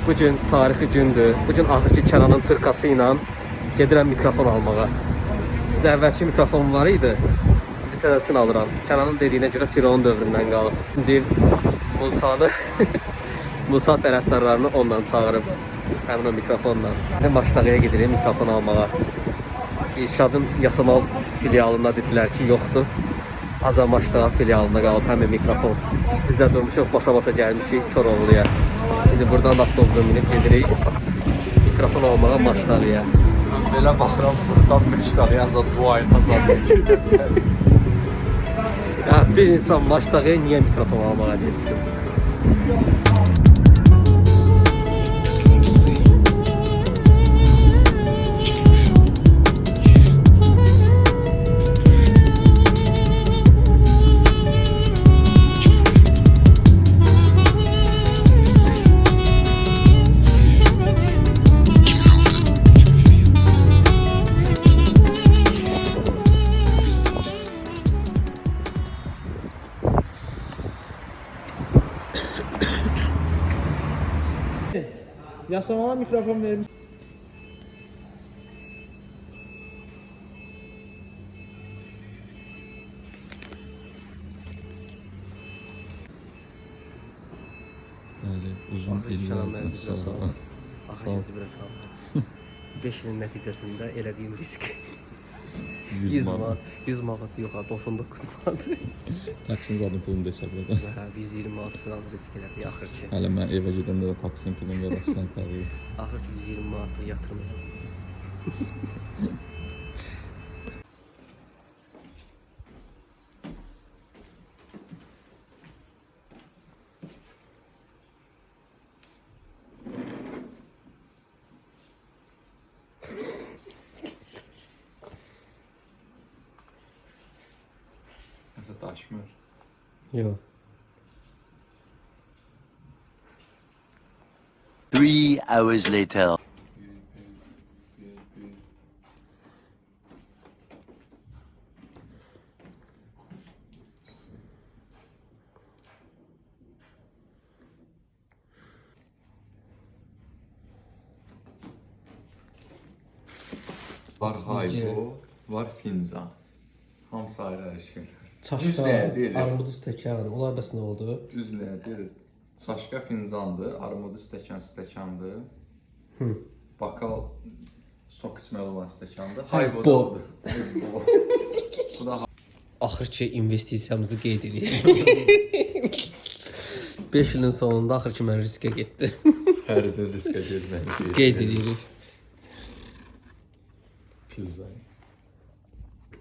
Bugün tarixi gündür. Bugün axırki Kənanın tırkası ilə gedirəm mikrofon almağa. Bizdə əvvəlki mikrofon var idi. Bir tədəsini alıram. Kənanın dediyinə görə Firon dövründən qalıb. İndi Musanı Musa tərəfdarlarını ondan çağırıb. Həmin o mikrofonla. Şimdi Maçdağıya gedirik mikrofon almağa. İrşadın Yasamal filialında dedilər ki yoxdur. Ancaq Maçdağı filialında qalıb həmin mikrofon. Biz də durmuşuq basa-basa gəlmişik Koroğluya. Şimdi buradan da avtobusa minib gedirik. Mikrofon almağa Maçdağıya. Ben belə baxıram buradan Maçdağıya ancaq dua ilə azaldır. Ya bir insan Maçdağıya niye mikrofon almağa geçsin? Yasamala mikrofon verir misin? Bəli, uzun illər sonra. Axırıncı biraz sağ 5 ilin nəticəsində elədiyim risk 100 100 manat. manat, 100 manat yox, 99 manat. Taksinin zadın pulunu da hesabladı. Hə, 120 manat falan risk elədik axırki. Hələ mən evə gedəndə də taksinin pulunu verəsən qəbul et. Axırki 120 manat yatırım etdim. Nəsə daşmır. Yox. 3 hours later. Var haybo, var fincan. Hamısı ayrı şey. Çaşqa, armuduz təkər, onlar da nə oldu? Düzlədir. Çaşqa fincandır, armudu stəkan stəkandır. Bakal sok içməli olan stəkandır. Haybo da odur. Bu da Axırki investisiyamızı qeyd edirik. 5 ilin sonunda axırki mən riskə getdim. hər gün riskə getmək. Qeyd edirik. Pizza.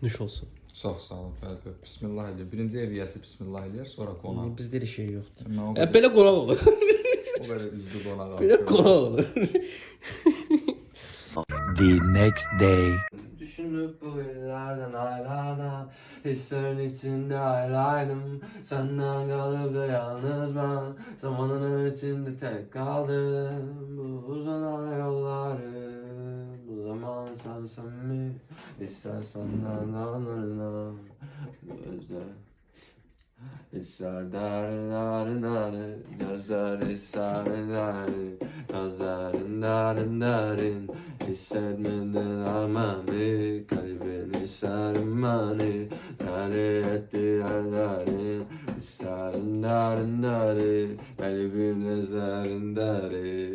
Nuş olsun. Çox sağ olun Fərqə. Bismillah eləyir. Birinci ev yiyəsi bismillah eləyir, sonra qonaq. Bizdə elə şey yoxdur. Mən o qədər- Belə qonaq olur. O qədər üzdü qonaq. Belə qonaq olur. The next day. Düşünüp bu illerden ayrana Hislerin içinde ayraydım Senden kalıp da yalnız ben Zamanın içinde tek kaldım Bu uzanan yolları Bu zaman sen mi İster senden alırına Gözler İster derin Gözler ister Gözlerin derin Hissetmedin amani Kalbin isterim beni Deli etti yerlerin İsterim derin Kalbim nezlerin derin